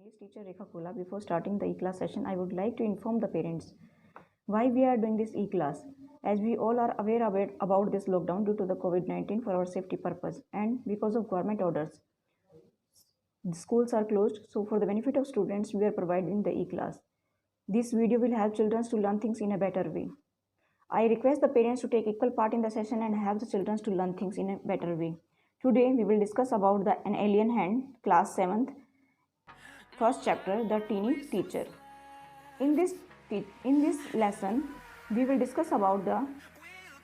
is teacher Rekha Kola. Before starting the e-class session, I would like to inform the parents why we are doing this e-class. As we all are aware about this lockdown due to the COVID-19 for our safety purpose and because of government orders, the schools are closed. So for the benefit of students, we are providing the e-class. This video will help children to learn things in a better way. I request the parents to take equal part in the session and help the children to learn things in a better way. Today we will discuss about An Alien Hand, class 7th, first chapter, The Teeny Teacher. In this lesson, we will discuss about the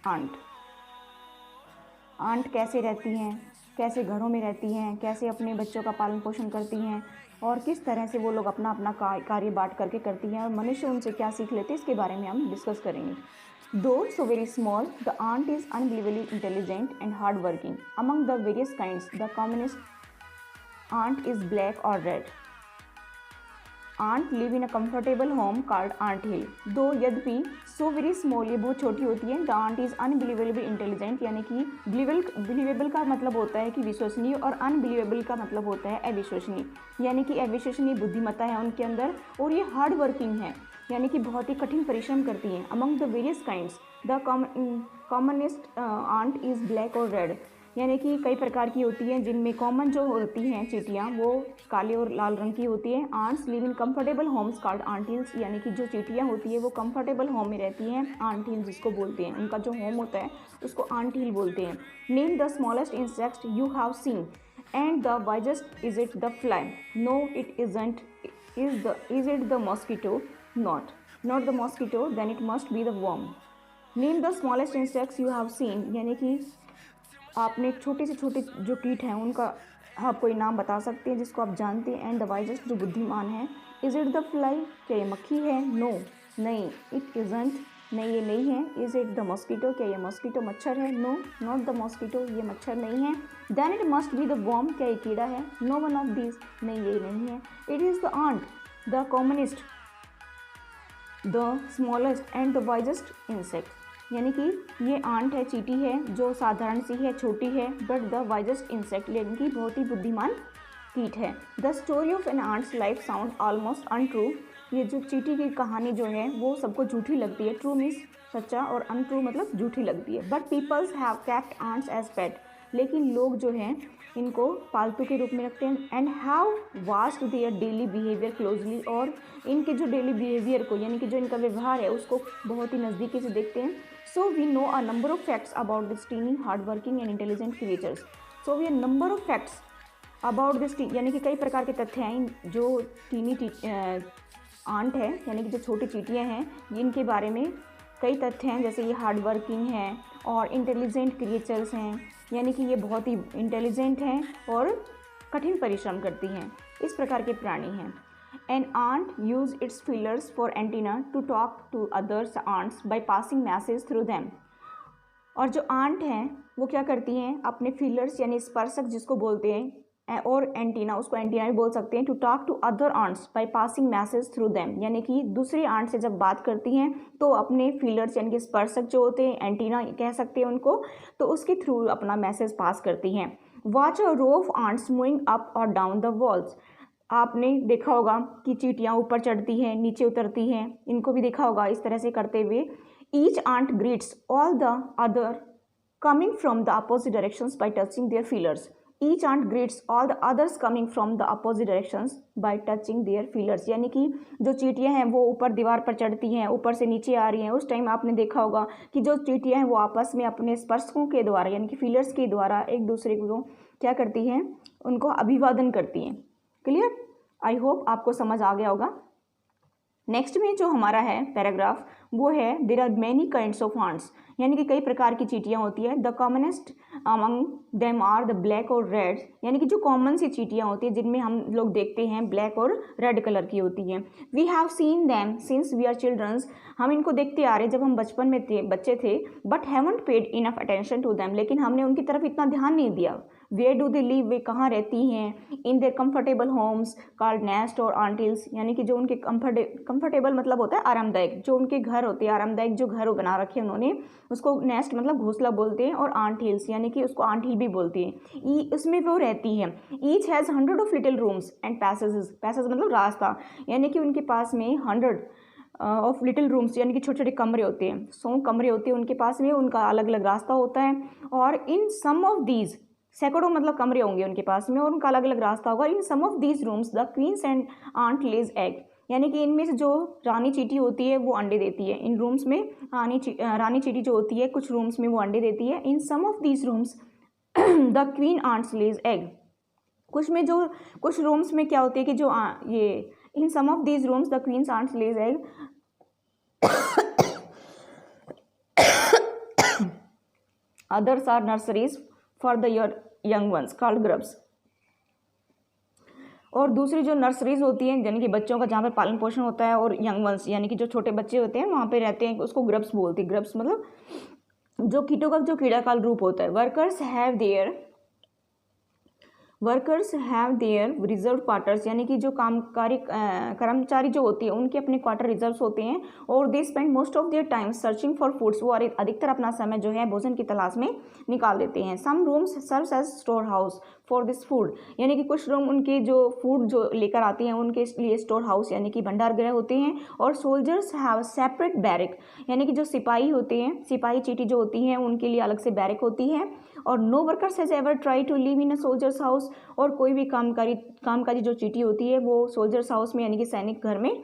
aunt. Ant कैसे रहती हैं, कैसे घरों में रहती हैं, कैसे अपने बच्चों का पालन पोषण करती हैं और किस तरह से वो लोग अपना अपना कार्य बांट करके करती हैं और मनुष्य उनसे क्या सीख लेते हैं, इसके बारे में हम डिस्कस करेंगे. Though so very small, the ant is unbelievably intelligent and hardworking. Among the various kinds, the commonest ant is black or red. Ant live in a comfortable home called ant hill. Though यद्यपि so very small, ये बहुत छोटी होती है. The ant is unbelievably intelligent, यानी कि believable का मतलब होता है कि विश्वसनीय और unbelievable का मतलब होता है अविश्वसनीय, यानी कि अविश्वसनीय बुद्धिमत्ता है उनके अंदर और ये हार्ड वर्किंग है, यानी कि बहुत ही कठिन परिश्रम करती हैं. Among the various kinds, the commonest ant is black or red, यानी कि कई प्रकार की होती हैं जिनमें कॉमन जो होती हैं चींटियाँ वो काले और लाल रंग की होती हैं. Ants live in comfortable homes called ant hills, यानी कि जो चींटियाँ होती है वो कंफर्टेबल होम में रहती हैं. आंट हिल जिसको बोलते हैं, उनका जो होम होता है उसको आंट हिल बोलते हैं. Name the smallest insect you have seen and the wisest is it the fly. No it isn't. Is it the mosquito? Not the mosquito. Then it must be the worm. Name the smallest insects you have seen, यानी कि आपने छोटे से छोटे जो कीट हैं उनका आप कोई नाम बता सकते हैं जिसको आप जानते हैं. एंड द वाइजेस्ट जो बुद्धिमान है. Is it the fly? क्या ये मक्खी है? नो, नहीं. इट इजंट, नहीं ये नहीं है. Is it the mosquito? क्या ये मॉस्किटो मच्छर है? नो, नॉट द मॉस्किटो, ये मच्छर नहीं है. Then it must be the worm. क्या ये कीड़ा है? नो वन ऑफ दीज, नहीं ये नहीं है. It is the ant, the commonest, the smallest and the wisest insect, यानी कि ये आंट है, चींटी है जो साधारण सी है, छोटी है, बट द वाइजेस्ट इंसेक्ट यानी कि बहुत ही बुद्धिमान कीट है. The story of an ant's life sound almost untrue. ये जो चींटी की कहानी जो है वो सबको झूठी लगती है. ट्रू मीन्स सच्चा और अनट्रू मतलब झूठी लगती है. But peoples have kept ants as pet, लेकिन लोग जो हैं इनको पालतू के रूप में रखते हैं. And have watched their daily behaviour closely, और इनके जो डेली बिहेवियर को यानी कि जो इनका व्यवहार है उसको बहुत ही नज़दीकी से देखते हैं. So we know a number of facts about this teeny, hardworking and intelligent creatures. So we have number of facts about this यानी कि कई प्रकार के तथ्य हैं जो टीनी आंट है यानी कि जो छोटी चींटियाँ हैं इनके बारे में कई तथ्य हैं. जैसे ये हार्ड वर्किंग हैं और इंटेलिजेंट क्रिएचर्स हैं, यानी कि ये बहुत ही इंटेलिजेंट हैं और कठिन परिश्रम करती हैं. इस प्रकार के प्राणी हैं. An ant use its feelers for antenna to talk to other ants by passing messages through them. और जो आंट हैं वो क्या करती हैं, अपने फीलर्स यानी स्पर्शक जिसको बोलते हैं और एंटीना, उसको एंटीना भी बोल सकते हैं, to talk to other ants by passing message through them, यानी कि दूसरी आंट से जब बात करती हैं तो अपने फीलर्स यानी कि स्पर्शक जो होते हैं, एंटीना कह सकते हैं उनको, तो उसके थ्रू अपना मैसेज पास करती हैं. Watch a row of ants moving up और डाउन द वॉल्स. आपने देखा होगा कि चींटियाँ ऊपर चढ़ती हैं, नीचे उतरती हैं, इनको भी देखा होगा इस तरह से करते हुए. Each ant greets all the other coming from the opposite directions by touching their feelers. Each ant greets all the others coming from the opposite directions by touching their feelers, यानी कि जो चींटियाँ हैं वो ऊपर दीवार पर चढ़ती हैं, ऊपर से नीचे आ रही हैं. उस टाइम आपने देखा होगा कि जो चींटियाँ हैं वो आपस में अपने स्पर्शकों के द्वारा यानी कि फीलर्स के द्वारा एक दूसरे को क्या करती हैं, उनको अभिवादन करती हैं. क्लियर? आई होप आपको समझ आ गया होगा. नेक्स्ट में जो हमारा है पैराग्राफ वो है there are many kinds of ants, यानी कि कई प्रकार की चींटियाँ होती है. The commonest among them are the black और रेड, यानी कि जो कॉमन सी चींटियाँ होती है जिनमें हम लोग देखते हैं ब्लैक और रेड कलर की होती हैं. We have seen them since we are childrens, हम इनको देखते आ रहे जब हम बचपन में थे, बच्चे थे. But haven't paid enough attention to them, लेकिन हमने उनकी तरफ इतना ध्यान नहीं दिया. वेयर डू दे लिव, वे कहाँ रहती हैं. In their comfortable homes called nest और आंटिल्स, यानी कि जो उनके कंफर्टेबल मतलब होता है आरामदायक, जो उनके घर होते हैं आरामदायक जो घर बना रखे हैं उन्होंने उसको नेस्ट मतलब घोंसला बोलते हैं. और आंट हिल्स यानी कि उसको आंट हिल भी बोलती हैं। उसमें वो रहती हैं। Each has 100 of little rooms and passage, passage मतलब रास्ता, यानी कि उनके पास में 100 ऑफ लिटिल रूम्स यानी कि छोटे छोटे कमरे होते हैं, 100 कमरे होते हैं उनके पास में, उनका अलग अलग रास्ता होता है। और इन सम ऑफ दीज, सैकड़ों मतलब कमरे होंगे उनके पास में और उनका अलग अलग रास्ता होगा। In some of these rooms the queens and ant lays egg, यानी कि इनमें से जो रानी चींटी होती है वो अंडे देती है। इन रूम्स में रानी चींटी जो होती है कुछ रूम्स में वो अंडे देती है। In some of these rooms the queen ants lays egg, कुछ रूम्स में क्या होती है कि जो ये in some of these rooms the queens ants lays egg, others are nurseries for the young ones called grubs। और दूसरी जो नर्सरीज होती हैं यानी कि बच्चों का जहाँ पर पालन पोषण होता है और यंग वंस यानी कि जो छोटे बच्चे होते हैं वहाँ पे रहते हैं, उसको ग्रब्स बोलते हैं। ग्रब्स मतलब जो कीटों का जो कीड़ा काल रूप होता है। Workers have their reserve quarters, यानी कि जो कर्मचारी जो होती है उनके अपने क्वार्टर रिजर्व्स होते हैं। और they spend most of their time searching for foods, वो अधिकतर अपना समय जो है भोजन की तलाश में निकाल देते हैं। Some rooms serves as store house for this food, यानी कि कुछ रूम उनके जो फूड जो लेकर आते हैं उनके लिए स्टोर हाउस यानी कि भंडार गृह होते हैं। और सोल्जर्स हैव सेपरेट बैरक, यानी कि जो सिपाही होते हैं, सिपाही चीटी जो होती हैं उनके लिए अलग से बैरक होती है। और no workers has ever try to live in a soldiers house, और कोई भी कामकाजी जो चीटी होती है वो सोल्जर्स हाउस में यानी कि सैनिक घर में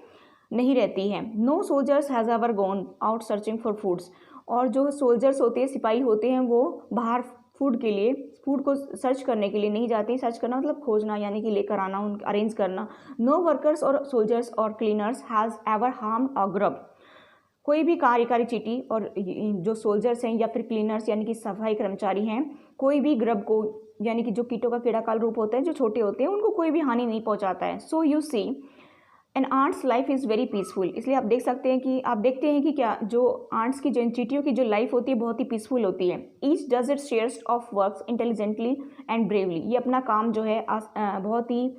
नहीं रहती है। No soldiers has ever gone out searching for foods, और जो सोल्जर्स होते हैं सिपाही होते हैं वो बाहर फूड के लिए, फूड को सर्च करने के लिए नहीं जाते। सर्च करना मतलब खोजना यानी कि लेकर आना, उन अरेंज करना। नो वर्कर्स और सोल्जर्स और cleaners has ever harm a grub, कोई भी कार्यकारी चीटी और जो सोल्जर्स हैं या फिर क्लीनर्स यानी कि सफाई कर्मचारी हैं, कोई भी ग्रब को यानी कि जो कीटों का कीड़ा काल रूप होता है जो छोटे होते हैं उनको कोई भी हानि नहीं पहुंचाता है। So you see an ant's life is very peaceful, इसलिए आप देखते हैं कि क्या जो आंट्स की जो चीटियों की जो लाइफ होती है बहुत ही पीसफुल होती है। Each does it's shares of works intelligently and bravely, ये अपना काम जो है बहुत ही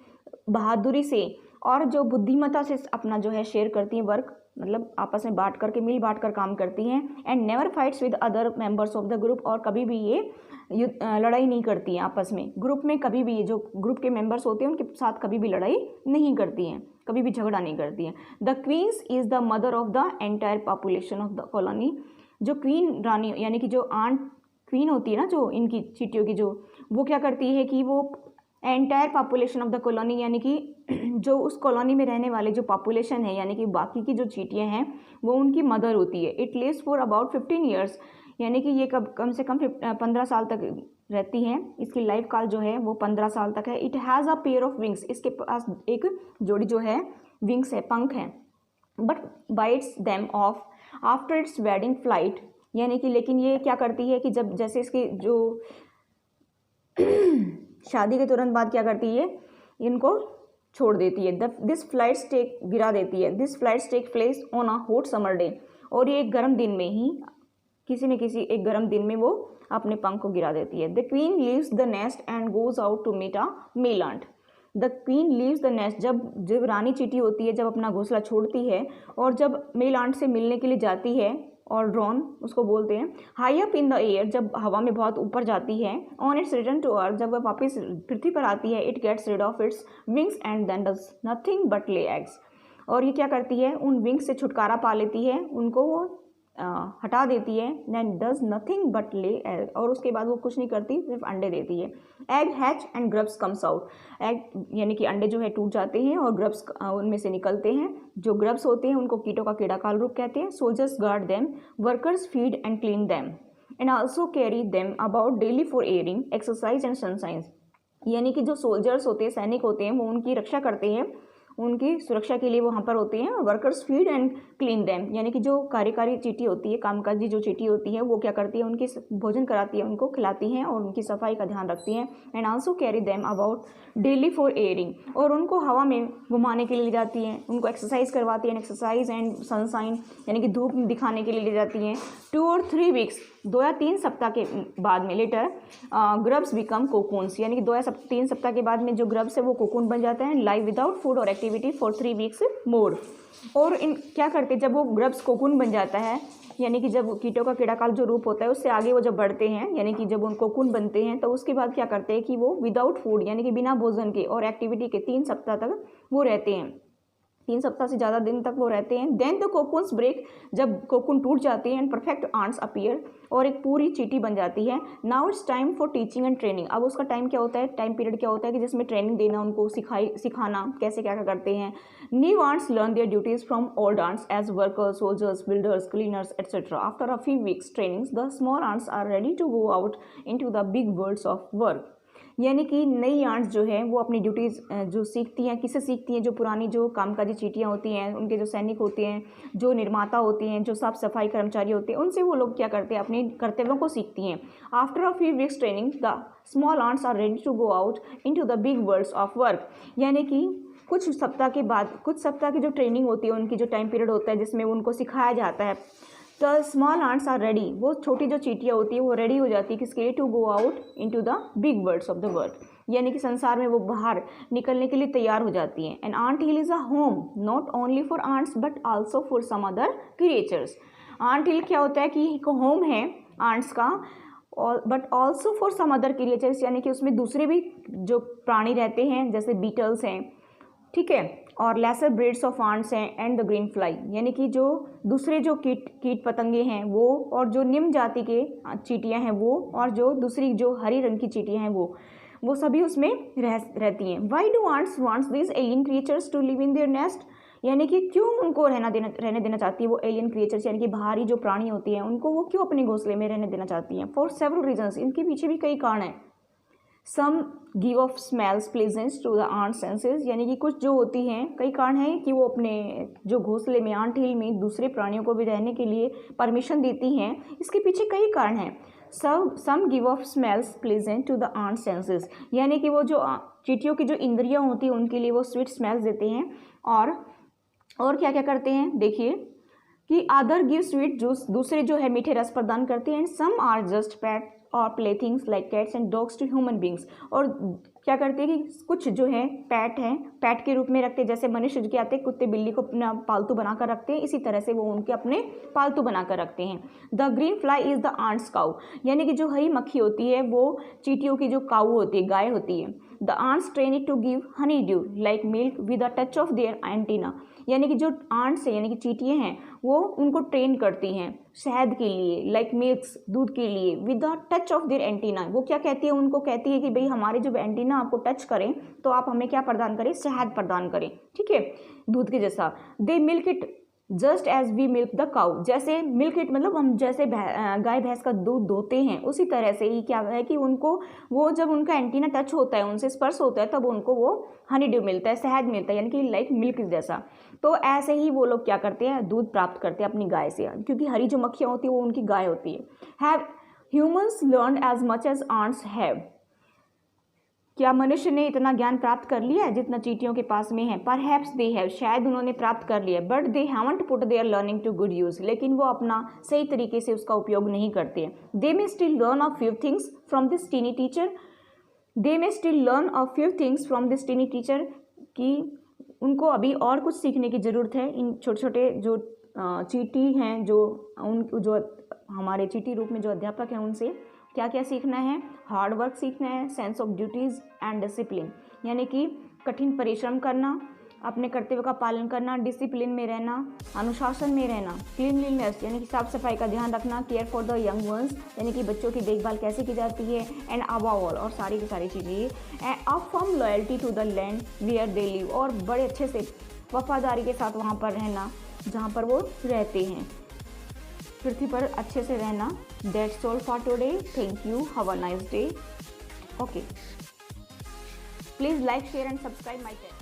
बहादुरी से और जो बुद्धिमत्ता से अपना जो है शेयर करती हैं, वर्क मतलब आपस में मिल बांट कर काम करती हैं। And never fights with other members of the group, और कभी भी ये लड़ाई नहीं करती हैं आपस में। ग्रुप में कभी भी ये जो ग्रुप के मेंबर्स होते हैं उनके साथ कभी भी लड़ाई नहीं करती हैं, कभी भी झगड़ा नहीं करती हैं। The queens is the mother of the entire population of the colony, जो क्वीन रानी यानी कि जो क्वीन होती है ना जो इनकी चीटियों की, जो वो क्या करती है कि वो entire population of the colony यानी कि जो उस कॉलोनी में रहने वाले जो पॉपुलेशन है यानी कि बाकी की जो चीटियाँ हैं वो उनकी मदर होती है। It lives for about 15 years, यानी कि ये कम से कम 15 साल तक रहती हैं। इसकी लाइफ काल जो है वो 15 साल तक है। It has a pair of wings, इसके पास एक जोड़ी जो है विंग्स है, पंख हैं। But bytes them of after it's wedding flight, यानी कि लेकिन ये क्या करती है कि जब जैसे इसकी जो शादी के तुरंत बाद क्या करती है, इनको छोड़ देती है। दिस फ्लाइट्स गिरा देती है। This flights take place on a hot summer day, और ये एक गर्म दिन में ही किसी न किसी एक गर्म दिन में वो अपने पंख को गिरा देती है। The queen leaves the nest and goes out to meet a male ant. The queen leaves the nest, जब रानी चीटी होती है जब अपना घोंसला छोड़ती है और जब मेल आंट से मिलने के लिए जाती है, और ड्रोन उसको बोलते हैं, high up in the air, जब हवा में बहुत ऊपर जाती है। On its return to earth, जब वह वापस पृथ्वी पर आती है, it gets rid of its wings and then does nothing but lay eggs, और ये क्या करती है उन विंग्स से छुटकारा पा लेती है, उनको वो हटा देती है। Then does nothing but lay egg, और उसके बाद वो कुछ नहीं करती, सिर्फ अंडे देती है। Egg hatch and grubs comes out, egg यानी कि अंडे जो है टूट जाते हैं और ग्रब्स उनमें से निकलते हैं। जो ग्रब्स होते हैं उनको कीटों का कीड़ा काल रूप कहते हैं। Soldiers guard them, workers feed and clean them and also carry them about daily for airing, exercise and sunshine, यानी कि जो सोल्जर्स होते हैं, सैनिक होते हैं, वो उनकी रक्षा करते हैं, उनकी सुरक्षा के लिए वहाँ पर होते हैं। Workers feed and clean them, यानी कि जो कार्यकारी चीटी होती है, कामकाजी जो चीटी होती है, वो क्या करती है उनकी भोजन कराती है, उनको खिलाती हैं और उनकी सफाई का ध्यान रखती हैं। And also carry them about daily for airing, और उनको हवा में घुमाने के लिए ले जाती हैं, उनको एक्सरसाइज करवाती हैं। एक्सरसाइज एंड सनसाइन यानी कि धूप दिखाने के लिए ले जाती हैं। 2 और 3 वीक्स, 2 या 3 सप्ताह के बाद में लेटर ग्रब्स बिकम कोकून्स, यानी कि 2 या 3 सप्ताह के बाद में जो ग्रब्स है वो कोकून बन जाते हैं। लाइव विदाउट फूड और एक्टिव एक्टिविटी फॉर 3 वीक्स मोर। और इन क्या करते हैं, जब वो ग्रब्स कोकून बन जाता है, यानी कि जब कीटों का कीड़ा काल जो रूप होता है उससे आगे वो जब बढ़ते हैं, यानी कि जब उन कोकून बनते हैं, तो उसके बाद क्या करते हैं कि वो विदाउट फूड यानी कि बिना भोजन के और एक्टिविटी के 3 सप्ताह तक वो रहते हैं, 3 सप्ताह से ज़्यादा दिन तक वो रहते हैं। देन द कोकून्स ब्रेक, जब कोकून टूट जाते हैं, एंड परफेक्ट आंट्स अपीयर, और एक पूरी चींटी बन जाती है। Now it's time for teaching and training. अब उसका टाइम क्या होता है, टाइम पीरियड क्या होता है कि जिसमें ट्रेनिंग देना, उनको सिखाना कैसे क्या क्या करते हैं। New ants learn their duties from old ants as workers, soldiers, builders, cleaners etcetera. After a few weeks trainings the small ants are ready to go out into the big worlds of work. यानी कि नई ants जो है वो अपनी duties जो सीखती हैं, किससे सीखती हैं, जो पुरानी जो कामकाजी चींटियाँ होती हैं, उनके जो सैनिक होते हैं, जो निर्माता होती हैं, जो साफ सफाई कर्मचारी होते हैं, उनसे वो लोग क्या करते हैं, अपने कर्तव्यों को सीखती हैं। After a few weeks training the small ants are ready to go out into the big worlds of work. यानी कि कुछ सप्ताह के बाद, कुछ सप्ताह की जो ट्रेनिंग होती है, उनकी जो टाइम पीरियड होता है जिसमें उनको सिखाया जाता है, तो स्मॉल आंट्स आर रेडी, वो छोटी जो चींटियाँ होती है वो रेडी हो जाती है किसके लिए, to go out into the big worlds of the world, यानी कि संसार में वो बाहर निकलने के लिए तैयार हो जाती हैं। And ant hill is a home not only for ants but also for some other creatures. Ant hill क्या होता है कि एक होम है आंट्स का, और but also for some other creatures, यानी कि उसमें दूसरे भी जो प्राणी रहते हैं, जैसे बीटल्स हैं, ठीक है, और लेसर ब्रीड्स ऑफ आंट्स हैं, एंड द ग्रीन फ्लाई, यानी कि जो दूसरे जो कीट पतंगे हैं वो, और जो निम्न जाति के चींटियाँ हैं वो, और जो दूसरी जो हरी रंग की चींटियाँ हैं वो सभी उसमें रहती हैं। Why do ants wants this alien creatures to live in their nest, यानी कि क्यों उनको रहने देना चाहती है वो एलियन क्रिएचर्स, यानी कि बाहरी जो प्राणी होती हैं उनको वो क्यों अपने घोंसले में रहने देना चाहती हैं। फॉर सेवरल रीजन्स, इनके पीछे भी कई कारण हैं। Some give off smells pleasant to the ant senses, यानी कि कुछ जो होती हैं, कई कारण हैं कि वो अपने जो घोंसले में, आंट हिल में दूसरे प्राणियों को भी रहने के लिए परमिशन देती हैं। इसके पीछे कई कारण हैं। Some give off smells pleasant to the ant senses, यानी कि वो जो चींटियों की जो इंद्रियां होती हैं उनके लिए वो स्वीट स्मेल्स देते हैं। और क्या क्या करते हैं, देखिए कि अदर गिव स्वीट जूस, दूसरे जो है मीठे रस प्रदान करते हैं। And some are just pet और playthings like cats and dogs to human beings, और क्या करते हैं कि कुछ जो है पैट हैं, पैट के रूप में रखते हैं, जैसे मनुष्य के आते कुत्ते बिल्ली को अपना पालतू बनाकर रखते हैं, इसी तरह से वो उनके अपने पालतू बनाकर रखते हैं। The green fly is the ants cow, यानी कि जो हरी मक्खी होती है वो चींटियों की जो काऊ होती है, गाय होती है। The ants train it to give honey dew like milk with a touch of their antenna, यानी कि जो आंट्स है यानी कि चींटियाँ हैं वो उनको ट्रेन करती हैं शहद के लिए, लाइक मिल्क्स, दूध के लिए, with the touch of their antenna. वो क्या कहती है, उनको कहती है कि भाई हमारे जो एंटीना आपको टच करें तो आप हमें क्या प्रदान करें, शहद प्रदान करें, ठीक है, दूध के जैसा। They milk it just as we milk the cow, जैसे मिल्क इट मतलब हम जैसे गाय भैंस का दूध धोते हैं, उसी तरह से ही क्या है कि उनको वो जब उनका एंटीना टच होता है, उनसे स्पर्श होता है, तब उनको वो हनी ड्यू मिलता है, शहद मिलता है, यानी कि लाइक मिल्क जैसा। तो ऐसे ही वो लोग क्या करते हैं, दूध प्राप्त करते हैं अपनी गाय से, क्योंकि हरी जो मक्खियाँ होती है वो उनकी गाय होती है। Have humans learn as much as ants have, क्या मनुष्य ने इतना ज्ञान प्राप्त कर लिया है जितना चींटियों के पास में है। परहैप्स दे हैव, शायद उन्होंने प्राप्त कर लिया, but they haven't put their learning to good use, लेकिन वो अपना सही तरीके से उसका उपयोग नहीं करते। They may still learn a few things from this tiny teacher, they may still learn a few things from this tiny teacher, कि उनको अभी और कुछ सीखने की ज़रूरत है इन छोटे छोटे जो चींटी हैं, जो हमारे चींटी रूप में जो अध्यापक हैं उनसे क्या क्या सीखना है। हार्ड वर्क सीखना है, sense of duties and discipline, यानी कि कठिन परिश्रम करना, अपने कर्तव्य का पालन करना, डिसिप्लिन में रहना, अनुशासन में रहना, क्लीनलीनेस यानी कि साफ सफाई का ध्यान रखना, care for the young ones यानी कि बच्चों की देखभाल कैसे की जाती है, एंड अबव ऑल और सारी की सारी चीज़ें, and a firm loyalty to the land where they live, और बड़े अच्छे से वफादारी के साथ वहाँ पर रहना जहाँ पर वो रहते हैं, पृथ्वी पर अच्छे से रहना। That's all for today, thank you, have a nice day, okay, please like share and subscribe my channel.